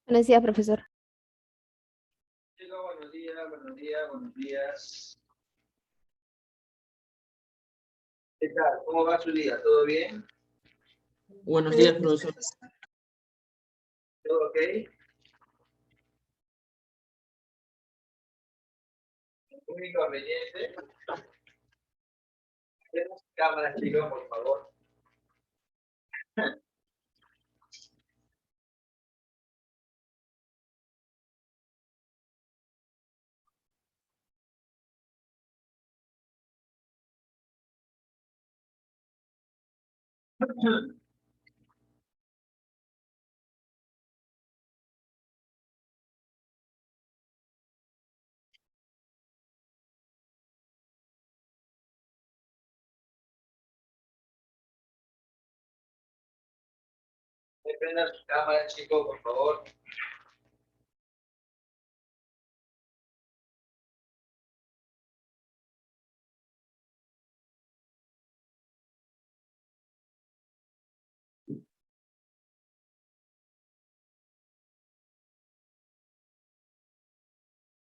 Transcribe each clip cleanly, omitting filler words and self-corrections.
Buenos días, profesor. Chicos, buenos días, buenos días, buenos días. ¿Qué tal? ¿Cómo va su día? ¿Todo bien? Buenos días, profesor. ¿Todo ok? Un inconveniente. Tenemos cámaras, chicos, por favor. Prendan sus cámaras, chicos, por favor.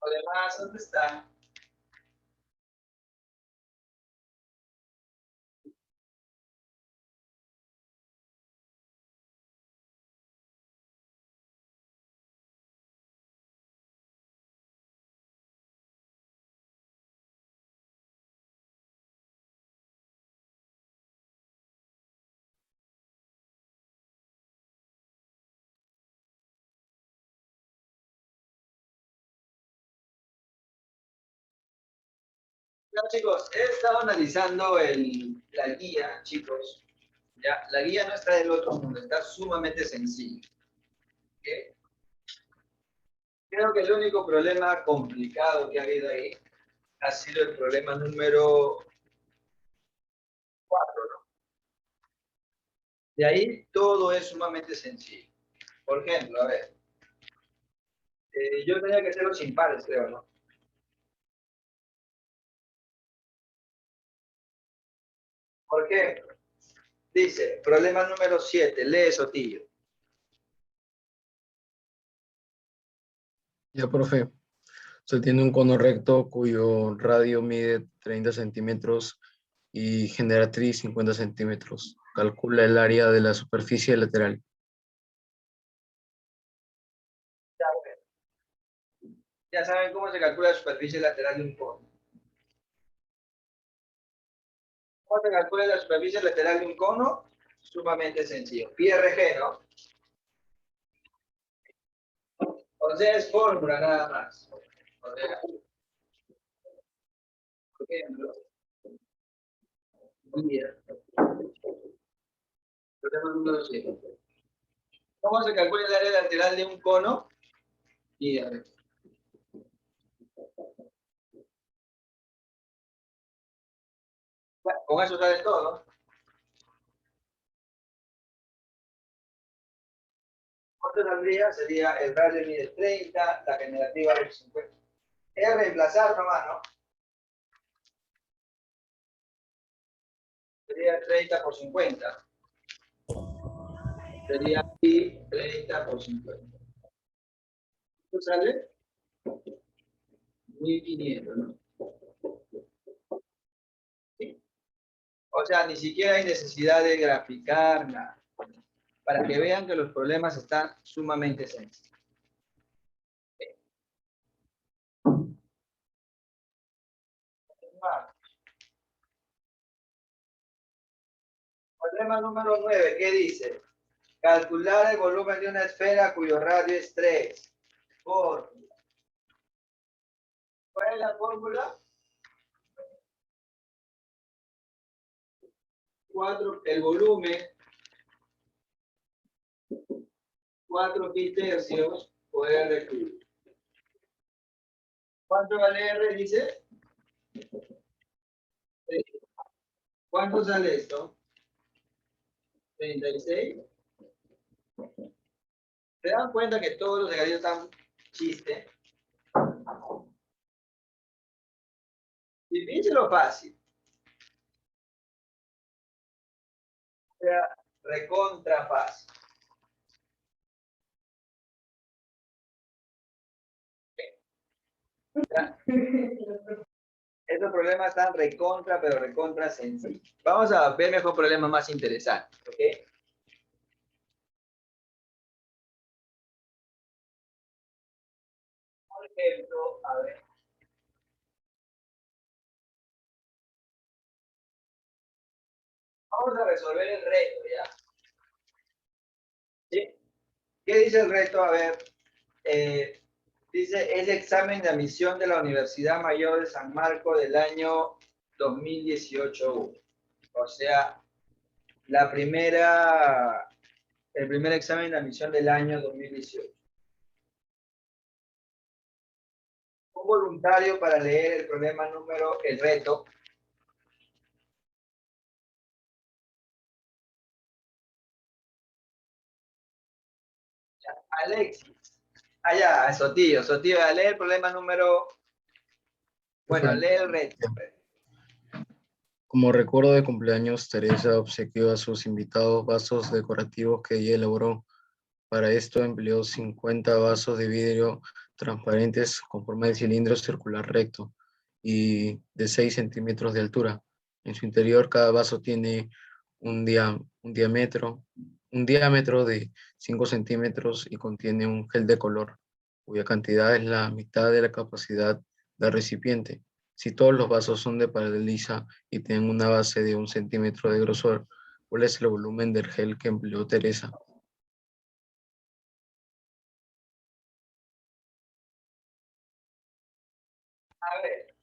Además, ¿dónde están? Ya, chicos, he estado analizando la guía, chicos. Ya, la guía no está del otro mundo, está sumamente sencilla. ¿Ok? Creo que el único problema complicado que ha habido ahí ha sido el problema número 4, ¿no? De ahí todo es sumamente sencillo. Por ejemplo, a ver, yo tenía que hacer los impares, creo, ¿no? ¿Por qué? Dice, problema número 7, lee Sotillo. Ya, profe. Se tiene un cono recto cuyo radio mide 30 centímetros y generatriz 50 centímetros. Calcula el área de la superficie lateral. Ya saben cómo se calcula la superficie lateral de un cono. ¿Cómo se calcula la superficie lateral de un cono? Sumamente sencillo. Pi RG, ¿no? O sea, es fórmula nada más. O sea, por ejemplo, mira, problema número 7. ¿Cómo se calcula el área lateral de un cono? Y a ver, bueno, con eso sale todo, ¿no? ¿Cuánto saldría? Sería el radio mide 30, la generativa es 50. Es reemplazar nomás, ¿no? Sería 30 por 50. Sería pi 30 por 50. ¿Esto sale? 1500, ¿no? ¿Sí? O sea, ni siquiera hay necesidad de graficar nada. Para que vean que los problemas están sumamente sencillos. Problema número 9, ¿qué dice? Calcular el volumen de una esfera cuyo radio es 3. Fórmula. ¿Cuál es la fórmula? 4, el volumen, 4 pi tercios por R cubo. ¿Cuánto vale R, dice? ¿Cuánto sale esto? 36. ¿Se dan cuenta que todos los ejercicios están chiste? Difícil o fácil. O sea, recontra fácil. ¿Ya? Estos problemas están recontra, pero recontra sencillos. Vamos a ver mejor problemas más interesantes, ¿ok? Por ejemplo, a ver. Vamos a resolver el reto, ¿ya? ¿Sí? ¿Qué dice el reto? A ver, eh, dice, es examen de admisión de la Universidad Mayor de San Marcos del año 2018. O sea, el primer examen de admisión del año 2018. Un voluntario para leer el problema número, el reto. Alexis. Allá, Sotillo, Sotillo, a leer el problema número, bueno, lee el reto. Como recuerdo de cumpleaños, Teresa obsequió a sus invitados vasos decorativos que ella elaboró. Para esto empleó 50 vasos de vidrio transparentes con forma de cilindro circular recto y de 6 centímetros de altura. En su interior, cada vaso tiene un, un diámetro, un diámetro de 5 centímetros y contiene un gel de color, cuya cantidad es la mitad de la capacidad del recipiente. Si todos los vasos son de pared lisa y tienen una base de 1 centímetro de grosor, ¿cuál es el volumen del gel que empleó Teresa? A ver,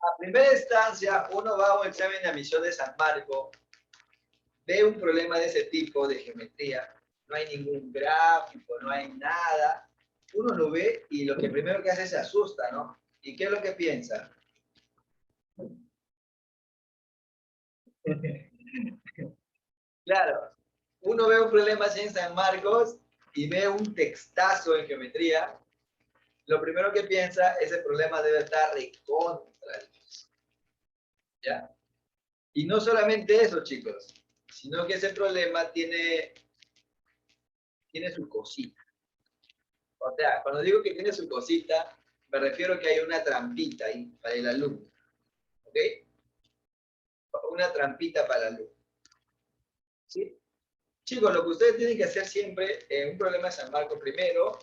a primera instancia, uno va a un examen de admisión de San Marco, ve un problema de ese tipo, de geometría, no hay ningún gráfico, no hay nada. Uno lo ve y lo que primero que hace es se asusta, ¿no? ¿Y qué es lo que piensa? Claro, uno ve un problema así en San Marcos y ve un textazo en geometría, lo primero que piensa, ese problema debe estar recontra difícil, ¿ya? Y no solamente eso, chicos, sino que ese problema tiene su cosita. O sea, cuando digo que tiene su cosita, me refiero a que hay una trampita ahí para el alumno, ¿ok? Una trampita para el alumno, ¿sí? Chicos, lo que ustedes tienen que hacer siempre en un problema de San Marcos, primero,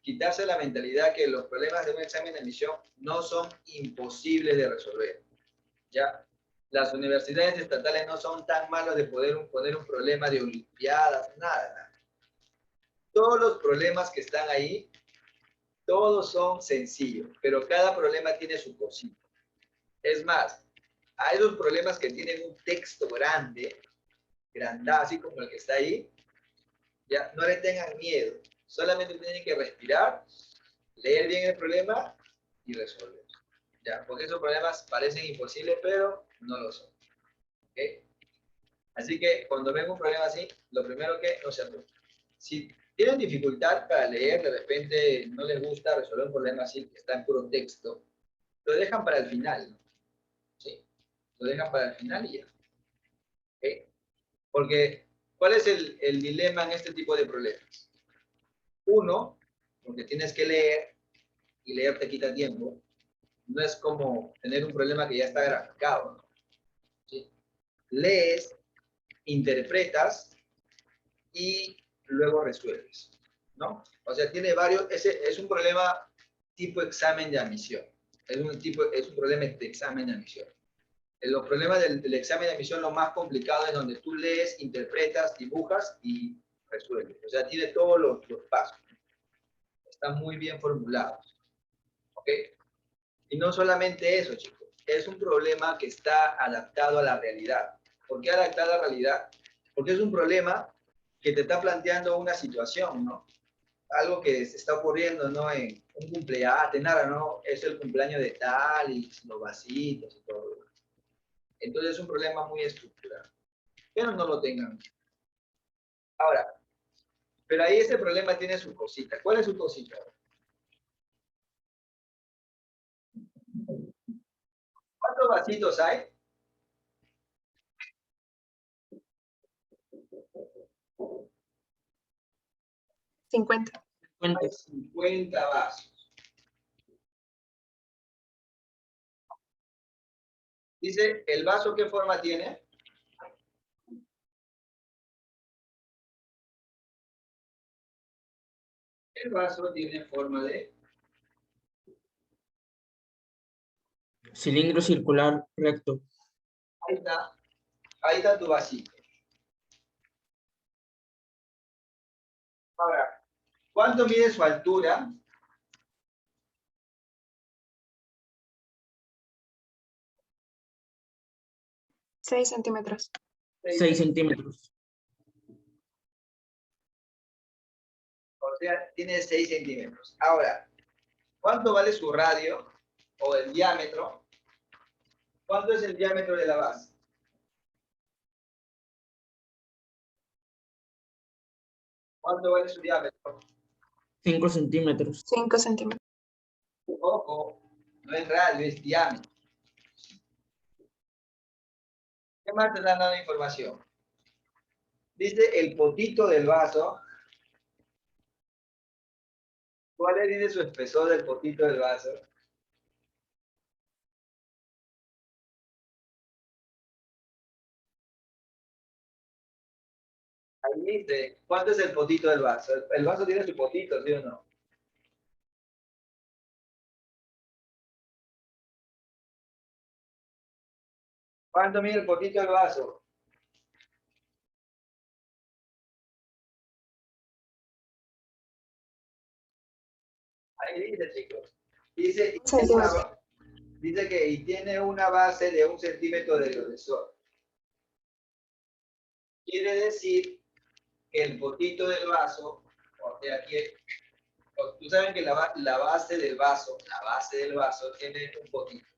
quitarse la mentalidad que los problemas de un examen de admisión no son imposibles de resolver, ¿ya? Las universidades estatales no son tan malos de poder poner un problema de olimpiadas, nada, nada. Todos los problemas que están ahí, todos son sencillos, pero cada problema tiene su cosita. Es más, hay dos problemas que tienen un texto grande, grande, así como el que está ahí, ya, no le tengan miedo, solamente tienen que respirar, leer bien el problema y resolver. Ya, porque esos problemas parecen imposibles, pero no lo son. ¿Okay? Así que cuando ven un problema así, lo primero que no se asusten. Si tienen dificultad para leer, de repente no les gusta resolver un problema así que está en puro texto, lo dejan para el final, ¿no? ¿Sí? Lo dejan para el final y ya. ¿Okay? Porque, ¿cuál es el dilema en este tipo de problemas? Uno, porque tienes que leer y leer te quita tiempo. No es como tener un problema que ya está graficado, ¿no? ¿Sí? Lees, interpretas y luego resuelves, ¿no? O sea, tiene varios, ese es un problema tipo examen de admisión. Es un problema de examen de admisión. Los problemas del examen de admisión, lo más complicado es donde tú lees, interpretas, dibujas y resuelves. O sea, tiene todos los pasos. Están muy bien formulados. ¿Ok? Y no solamente eso, chicos. Es un problema que está adaptado a la realidad. ¿Por qué adaptado a la realidad? Porque es un problema que te está planteando una situación, ¿no? Algo que se está ocurriendo, ¿no? En un cumpleaños, nada, ¿no? Es el cumpleaños de tal y los vasitos y todo. Entonces es un problema muy estructurado. Pero no lo tengan. Ahora, pero ahí ese problema tiene su cosita. ¿Cuál es su cosita? ¿Cuántos vasitos hay? 50. Hay 50 vasos. Dice, ¿el vaso qué forma tiene? El vaso tiene forma de cilindro circular recto. Ahí está tu vasito. Ahora, ¿cuánto mide su altura? 6 centímetros. 6 centímetros. O sea, tiene 6 centímetros. Ahora, ¿cuánto vale su radio o el diámetro? ¿Cuánto es el diámetro de la base? ¿Cuánto vale su diámetro? 5 centímetros. 5 centímetros. Ojo, no es radio, es diámetro. ¿Qué más te están dando información? Dice el potito del vaso. ¿Cuál es su espesor del potito del vaso? Ahí dice, ¿cuánto es el potito del vaso? El vaso tiene su potito, ¿sí o no? ¿Cuánto mide el potito del vaso? Ahí dice, chicos. Dice, dice que y tiene una base de 1 centímetro de grosor. Quiere decir que el potito del vaso, o sea, aquí, tú sabes que la base del vaso tiene un potito.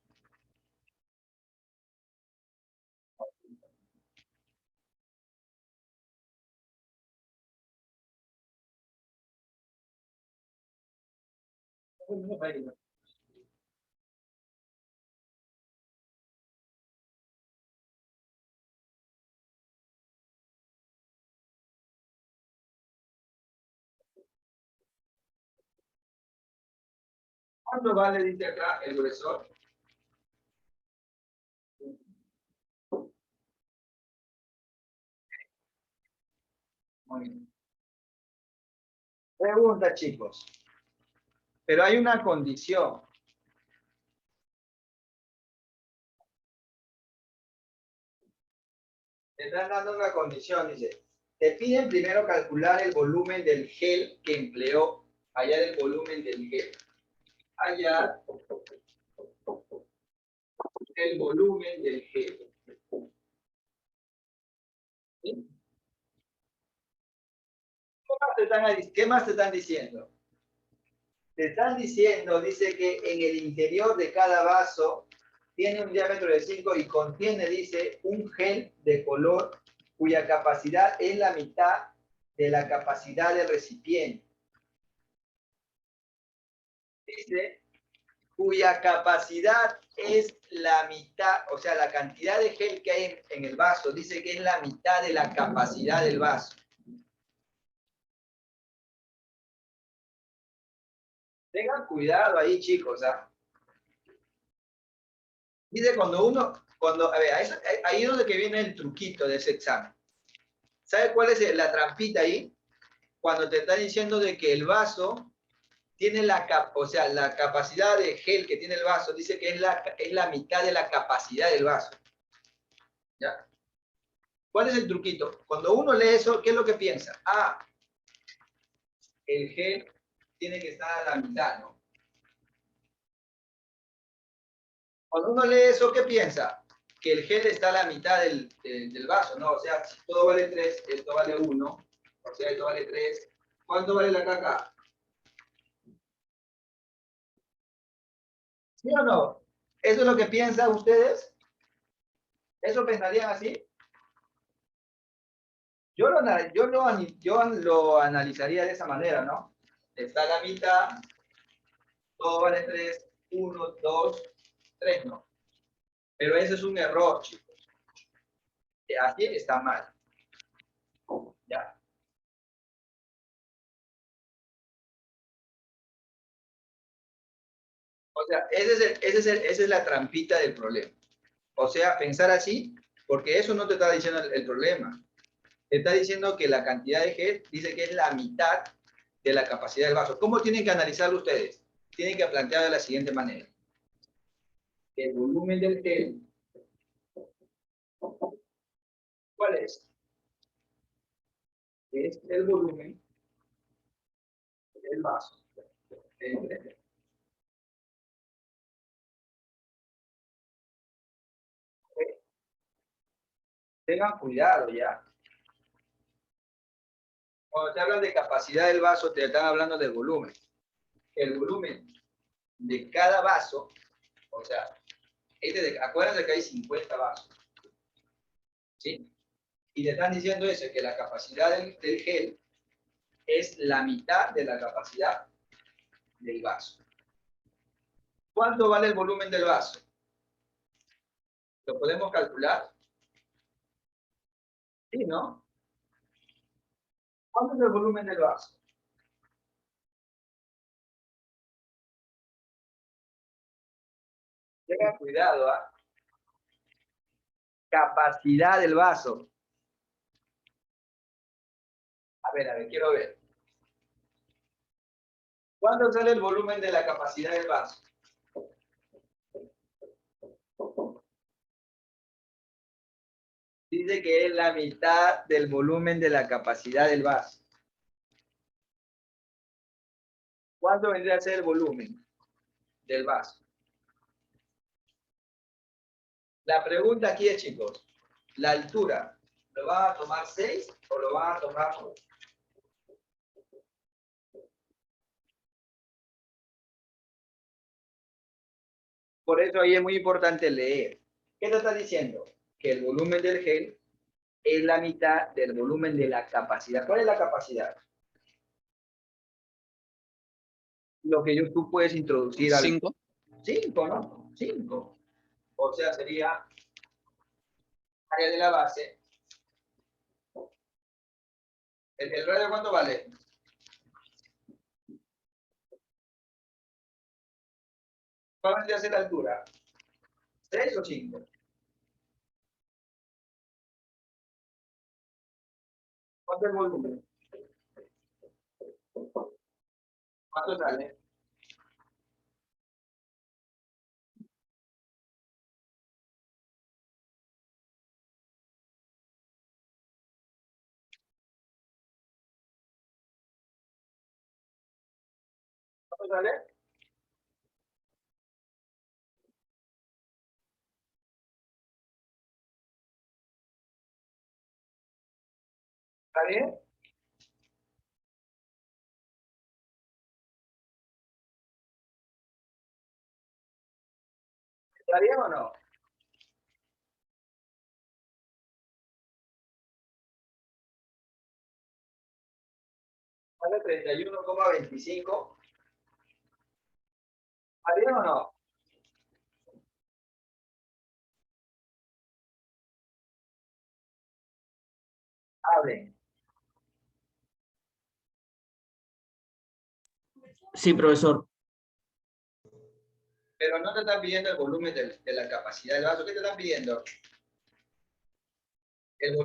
¿Cuánto vale, dice acá, el grosor? Muy bien. Pregunta, chicos. Pero hay una condición. Te están dando una condición, dice. Te piden primero calcular el volumen del gel que empleó. Hallar el volumen del gel. Hallar el volumen del gel. ¿Sí? ¿Qué más te están diciendo? Te están diciendo, dice que en el interior de cada vaso tiene un diámetro de 5 y contiene, dice, un gel de color cuya capacidad es la mitad de la capacidad del recipiente. Dice, cuya capacidad es la mitad, o sea, la cantidad de gel que hay en el vaso, dice que es la mitad de la capacidad del vaso. Tengan cuidado ahí, chicos, ¿ah? Dice a ver, ahí es donde que viene el truquito de ese examen. ¿Sabe cuál es la trampita ahí? Cuando te está diciendo de que el vaso tiene la capacidad de gel que tiene el vaso, dice que es la mitad de la capacidad del vaso. ¿Ya? ¿Cuál es el truquito? Cuando uno lee eso, ¿qué es lo que piensa? Ah, el gel tiene que estar a la mitad, ¿no? Cuando uno lee eso, ¿qué piensa? Que el gel está a la mitad del vaso, ¿no? O sea, si todo vale 3, esto vale 1, o sea, esto vale 3. ¿Cuánto vale la caca? ¿Sí o no? ¿Eso es lo que piensan ustedes? ¿Eso pensarían así? Yo lo analizaría de esa manera, ¿no? Está a la mitad, todo vale 3, 1, 2, 3, ¿no? Pero ese es un error, chicos. Así está mal. ¿Ya? O sea, esa es la trampita del problema. O sea, pensar así, porque eso no te está diciendo el problema. Te está diciendo que la cantidad de gel dice que es la mitad de la capacidad del vaso. ¿Cómo tienen que analizarlo ustedes? Tienen que plantearlo de la siguiente manera. El volumen del gel, ¿cuál es? Es el volumen del vaso. Tengan cuidado ya. Cuando te hablan de capacidad del vaso, te están hablando del volumen. El volumen de cada vaso, o sea, acuérdense que hay 50 vasos. ¿Sí? Y te están diciendo eso, que la capacidad del gel es la mitad de la capacidad del vaso. ¿Cuánto vale el volumen del vaso? ¿Lo podemos calcular? Sí, ¿no? ¿Cuánto es el volumen del vaso? Tengan cuidado, ¿ah? Capacidad del vaso. A ver, quiero ver. ¿Cuánto sale el volumen de la capacidad del vaso? Dice que es la mitad del volumen de la capacidad del vaso. ¿Cuánto vendría a ser el volumen del vaso? La pregunta aquí es, chicos, la altura, ¿lo van a tomar 6 o lo van a tomar 8? Por eso ahí es muy importante leer. ¿Qué te está diciendo? Que el volumen del gel es la mitad del volumen de la capacidad. ¿Cuál es la capacidad? Lo que tú puedes introducir al... 5. 5, ¿no? 5. O sea, sería área de la base. ¿El radio cuánto vale? ¿Cuál vendría a ser la altura? ¿6 o 5? ¿Cuánto es el volumen? ¿Cuánto sale? ¿Cuánto sale? ¿Está bien? ¿Está bien o no? Vale 31,25. ¿Está bien o no? Hablen. Sí, profesor. Pero no te están pidiendo el volumen de la capacidad del vaso. ¿Qué te están pidiendo?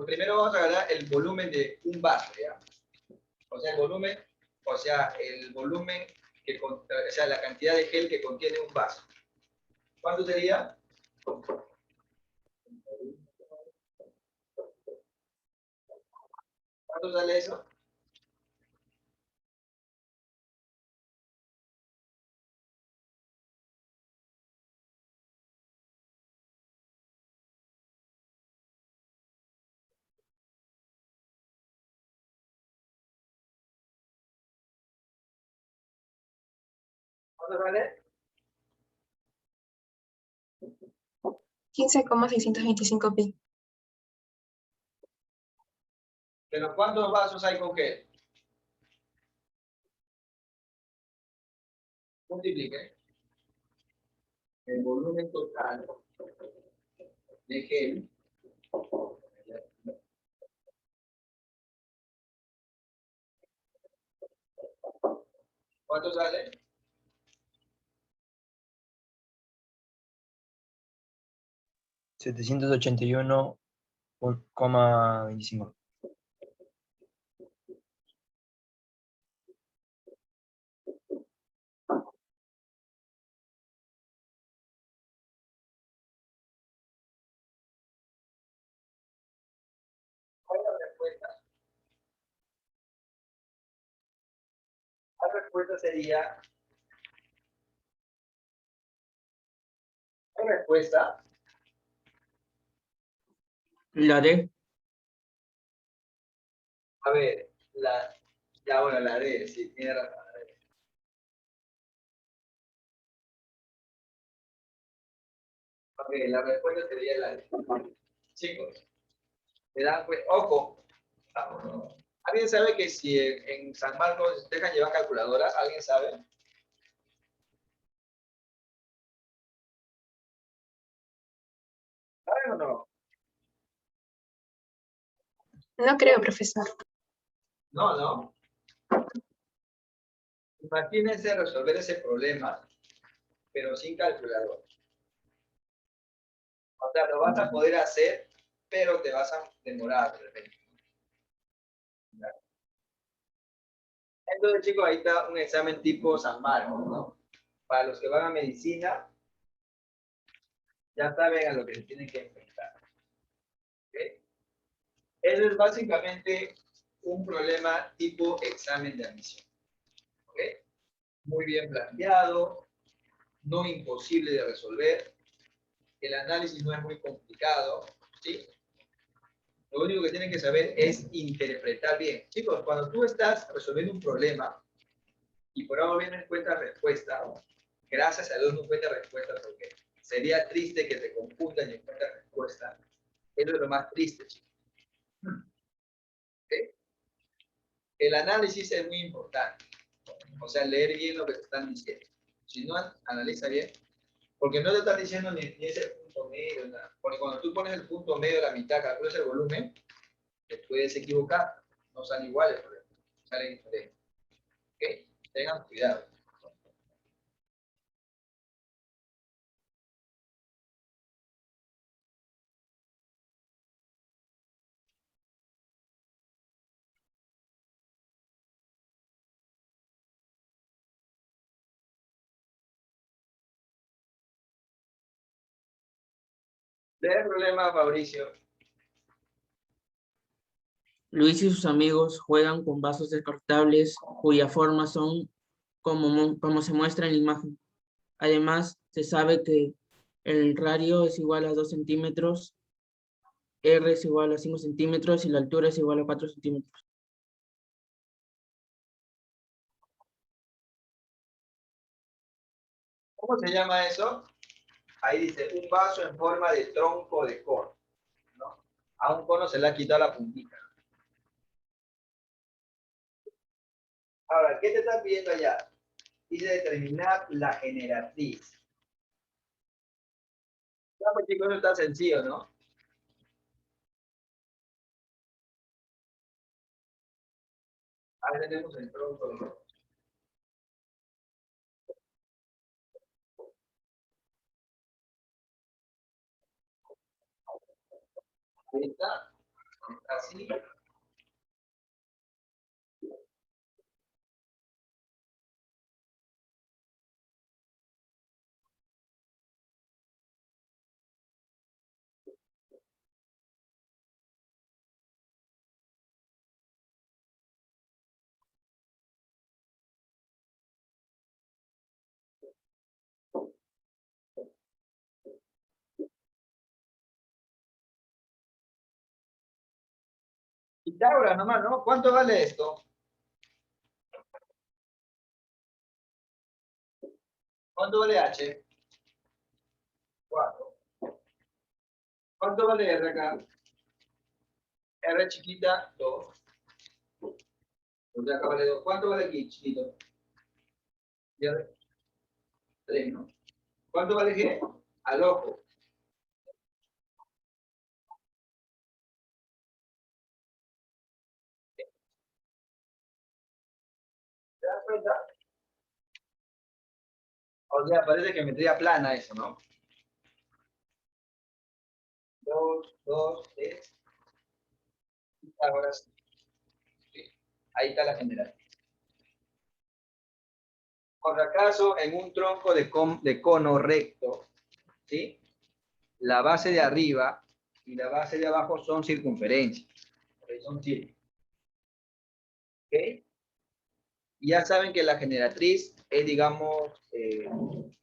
Primero vamos a ganar el volumen de un vaso, ¿ya? O sea, el volumen o sea, la cantidad de gel que contiene un vaso. ¿Cuánto sería? ¿Cuánto sale eso? ¿Cuánto sale? 15,625 pi. Pero ¿cuántos vasos hay con gel? Multiplique el volumen total de gel ¿cuánto sale? 781,25. ¿Cuál es la respuesta? La respuesta sería... La respuesta, La D. a ver, ya bueno, la D, sí, tiene razón. La D. Ok, la respuesta sería la D. Chicos, ¿me dan cuenta? Ojo. ¿Alguien sabe que si en San Marcos dejan llevar calculadoras? ¿Alguien sabe? ¿Saben o no? No creo, profesor. No, ¿no? Imagínense resolver ese problema, pero sin calculadora. O sea, lo vas a poder hacer, pero te vas a demorar de repente. Entonces, chicos, ahí está un examen tipo San Marcos, ¿no? Para los que van a medicina, ya saben a lo que se tienen que enfrentar. ¿Ok? Eso es básicamente un problema tipo examen de admisión. ¿Ok? Muy bien planteado, no imposible de resolver. El análisis no es muy complicado, ¿sí? Lo único que tienen que saber es interpretar bien. Chicos, cuando tú estás resolviendo un problema y por ahora no encuentras respuesta, gracias a Dios no encuentras respuesta porque sería triste que te confundan y encuentras respuesta. Eso es lo más triste, chicos. ¿Okay? El análisis es muy importante. O sea, leer bien lo que te están diciendo. Si no analiza bien, porque no te están diciendo ni ese punto medio, nada. Porque cuando tú pones el punto medio de la mitad, calculas el volumen, te puedes equivocar. No salen iguales, salen diferentes. ¿Ok? Tengan cuidado. Lee el problema, Fabricio. Luis y sus amigos juegan con vasos descartables cuya forma son como se muestra en la imagen. Además, se sabe que el radio es igual a 2 centímetros, R es igual a 5 centímetros y la altura es igual a 4 centímetros. ¿Cómo se llama eso? Ahí dice, un vaso en forma de tronco de cono, ¿no? A un cono se le ha quitado la puntita. Ahora, ¿qué te está pidiendo allá? Dice determinar la generatriz. Ya, pues chicos, eso está sencillo, ¿no? Ahí tenemos el tronco de cono. Ahí está, así. Pitágoras nomás, ¿no? ¿Cuánto vale esto? ¿Cuánto vale H? 4. ¿Cuánto vale R acá? R chiquita, 2. Acá vale 2. ¿Cuánto vale aquí, chiquito? Y R, 3, ¿no? ¿Cuánto vale G? Al ojo. ¿Te das cuenta? O sea, parece geometría plana eso, ¿no? 2 es Pitágoras. Sí. Ahí está la generatriz. Por si acaso, en un tronco de cono recto, ¿sí? La base de arriba y la base de abajo son circunferencias. Son círculos. ¿Ok? Y ya saben que la generatriz es, digamos,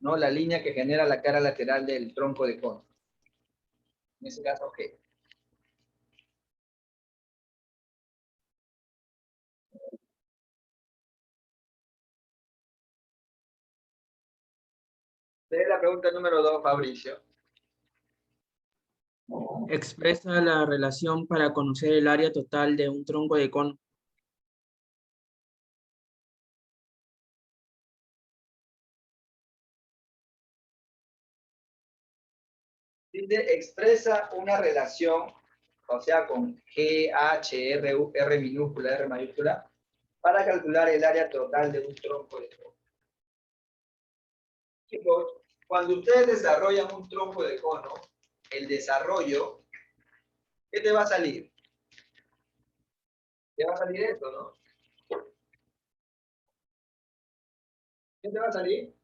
¿no? La línea que genera la cara lateral del tronco de cono. En ese caso, G. Lee la pregunta número 2, Fabricio. Expresa la relación para conocer el área total de un tronco de cono. Dice, expresa una relación, o sea, con G, H, R, R minúscula, R mayúscula, para calcular el área total de un tronco de cono. Chicos, cuando ustedes desarrollan un tronco de cono, el desarrollo, ¿qué te va a salir? Te va a salir esto, ¿no? ¿Qué te va a salir?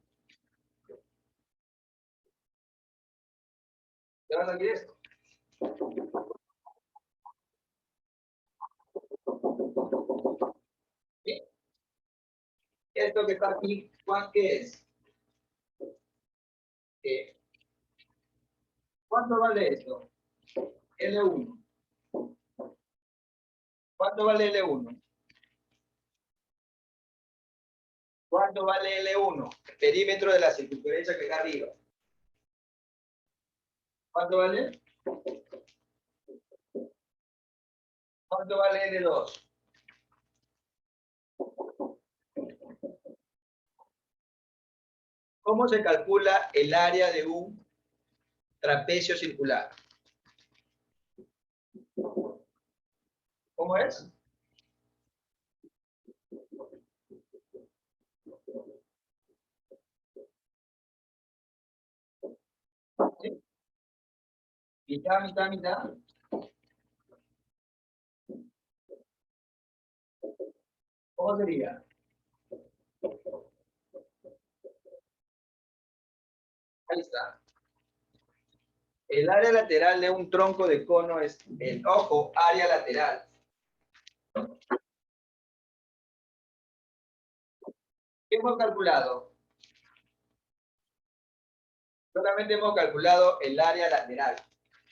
Te va a salir esto. ¿Sí? Esto que está aquí, ¿cuál qué es? ¿Qué? ¿Cuánto vale esto? L1. ¿Cuánto vale L1? ¿Cuánto vale L1? El perímetro de la circunferencia que está arriba. ¿Cuánto vale? ¿Cuánto vale L2? ¿Cómo se calcula el área de un trapecio circular? ¿Cómo es? ¿Sí? Mitad, mitad, mitad. ¿Cómo sería? Ahí está. El área lateral de un tronco de cono es el ojo, área lateral. ¿Qué hemos calculado? Solamente hemos calculado el área lateral,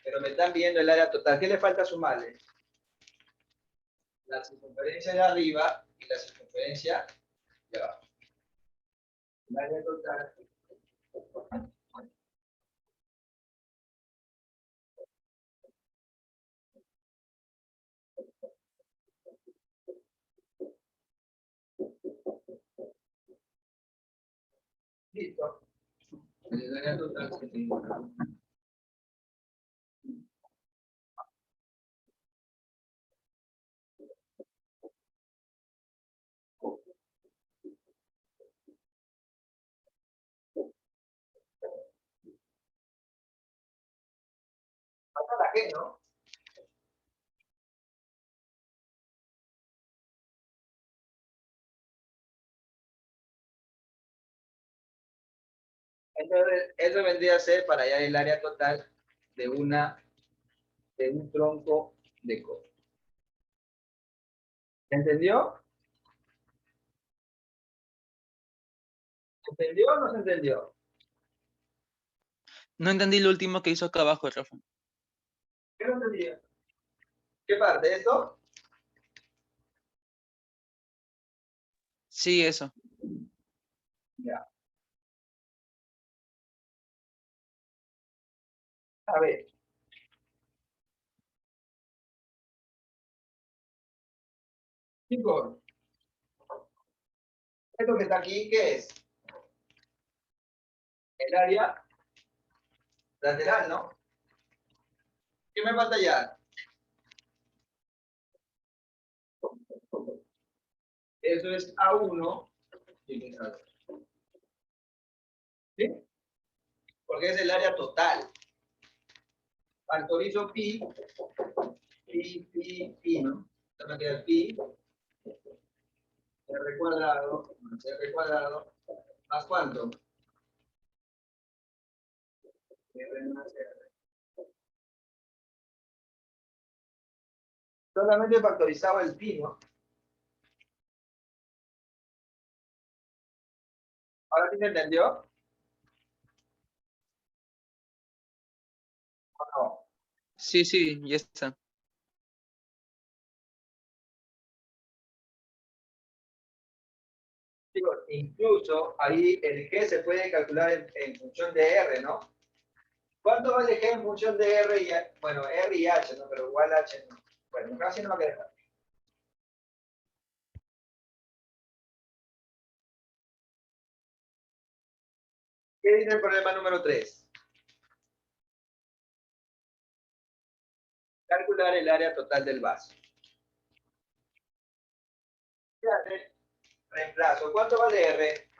pero me están viendo el área total. ¿Qué le falta sumarle? La circunferencia de arriba y la circunferencia de abajo. El área total. Listo. El área total se tiene. Falta la G, ¿no? Entonces, eso vendría a ser para hallar el área total de un tronco de cono. ¿Se entendió? ¿Se entendió o no se entendió? No entendí lo último que hizo acá abajo, Rafa. ¿Qué no entendía? ¿Qué parte? ¿Esto? Sí, eso. Ya. A ver. Chicos, esto que está aquí, ¿qué es? El área lateral, ¿no? ¿Qué me falta ya? Eso es A1 y eso es A2. ¿Sí? Porque es el área total. Factorizo pi, ¿no? Esto me queda pi, r cuadrado, más r cuadrado, ¿más cuánto? R más R. Solamente factorizaba el pi, ¿no? ¿Ahora sí se entendió? ¿O no? Sí, sí, ya está. Chicos, incluso ahí el G se puede calcular en función de R, ¿no? ¿Cuánto vale G en función de R y H? Bueno, R y H, ¿no? Pero igual H no. Bueno, casi no va a quedar. ¿Qué dice el problema número 3? Calcular el área total del vaso. Fíjate, reemplazo. ¿Cuánto vale R?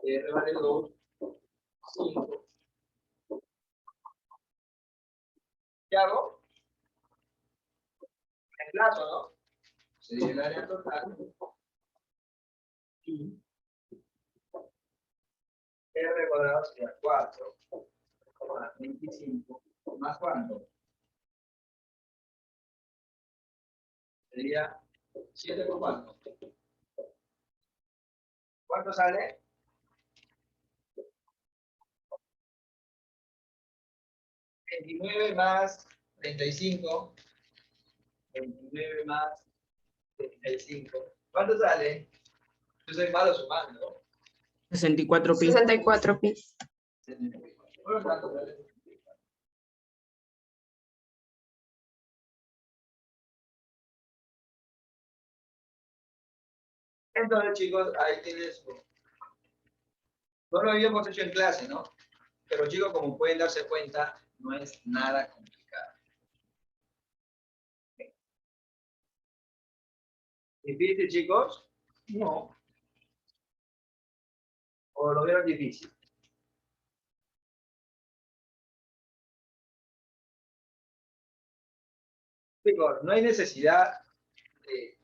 R vale 2, 5. ¿Qué hago? Reemplazo, ¿no? Sería el área total. Y R cuadrado sería 4 más 25. ¿Más cuánto? Sería 7 por cuánto. ¿Cuánto sale? 29 más 35. 29 más 35. ¿Cuánto sale? Yo soy malo sumando, ¿no? 64 pi. 64 pi. Por lo tanto, sale 64. Entonces, chicos, ahí tienes. No lo habíamos hecho en clase, ¿no? Pero, chicos, como pueden darse cuenta, no es nada complicado. ¿Difícil, chicos? No. ¿O lo vieron difícil? Chicos, no hay necesidad de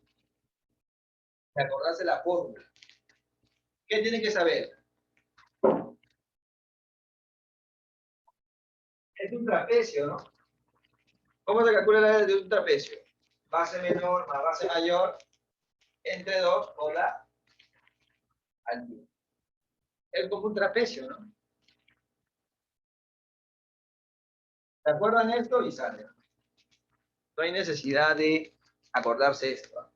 acordarse la fórmula. ¿Qué tienen que saber? Es un trapecio, ¿no? ¿Cómo se calcula el área de un trapecio? Base menor más base mayor entre 2 o la altura. Es como un trapecio, ¿no? ¿Se acuerdan esto? Y sale. No hay necesidad de acordarse esto.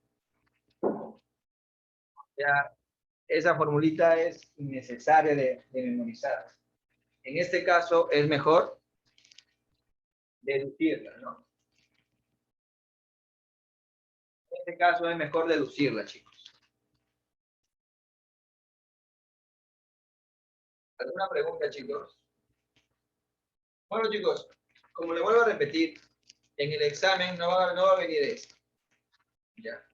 Ya, esa formulita es innecesaria de memorizar. En este caso es mejor deducirla, ¿no? En este caso es mejor deducirla, chicos. ¿Alguna pregunta, chicos? Bueno, chicos, como le vuelvo a repetir, en el examen no va a venir esto. ¿Ya?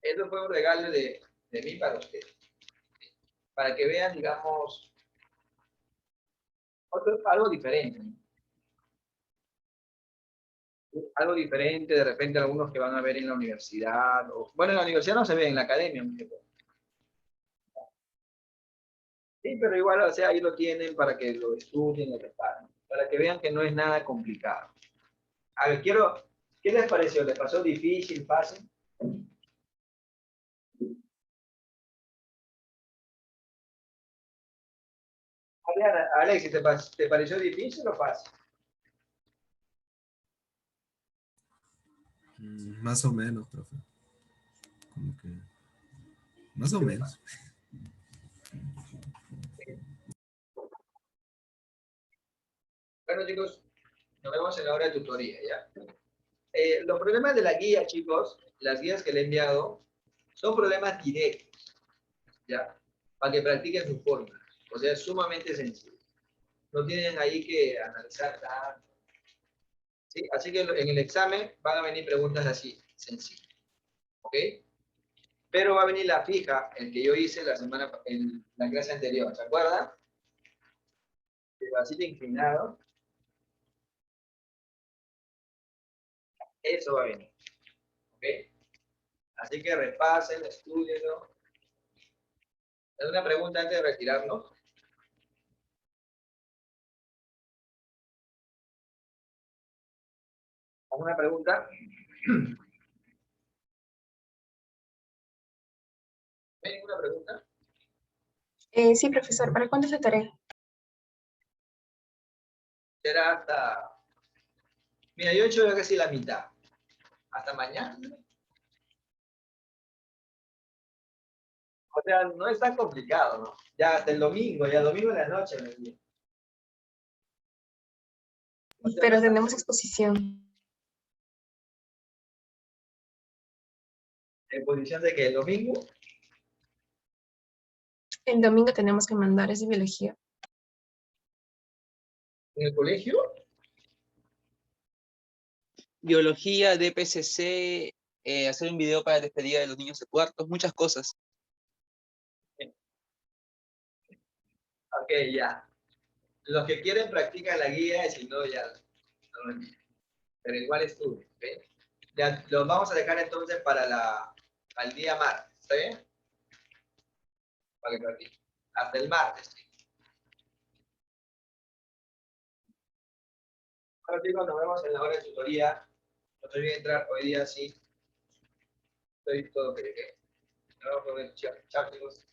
Esto fue un regalo de mí para ustedes. Para que vean, digamos, algo diferente. ¿No? Algo diferente, de repente algunos que van a ver en la universidad. Bueno, en la universidad no se ve, en la academia. Sí, pero igual, o sea, ahí lo tienen para que lo estudien, lo preparen. Para que vean que no es nada complicado. A ver, ¿qué les pareció? ¿Les pasó difícil, fácil? Alexis, ¿te pareció difícil o fácil? Más o menos, profe. Como que... Más o menos. Bueno, chicos, nos vemos en la hora de tutoría, ¿ya? Los problemas de la guía, chicos, las guías que le he enviado, son problemas directos, ¿ya? Para que practiquen sus fórmulas. O sea, es sumamente sencillo. No tienen ahí que analizar tanto. ¿Sí? Así que en el examen van a venir preguntas así, sencillas. ¿Ok? Pero va a venir la fija, el que yo hice en la clase anterior, ¿se acuerdan? El vasito inclinado. Eso va a venir. ¿Ok? Así que repasen, estudienlo. ¿Alguna pregunta antes de retirarnos? ¿Alguna pregunta? ¿No hay ninguna pregunta? Sí, profesor, ¿para cuándo es la tarea? Será hasta... Mira, yo he hecho casi la mitad. Hasta mañana. O sea, no es tan complicado, ¿no? Ya hasta el domingo, ya domingo en la noche. Me envío. O sea, no Pero es tan- tenemos exposición. en posición de que el domingo, El domingo tenemos que mandar, es de biología. en el colegio, Biología, DPCC, hacer un video para despedida de los niños de cuartos, muchas cosas. ok, ya. Los que quieren practican la guía y si no, ya no lo envíen. Pero igual estudio, ¿ok? Ya los vamos a dejar entonces para el día martes, ¿está bien? Para que practiquen. Hasta el martes, ¿sí? Ahora chicos, nos vemos en la hora de tutoría. No te olvides entrar hoy día, sí. Estoy todo que nos vemos, chao, chao chicos.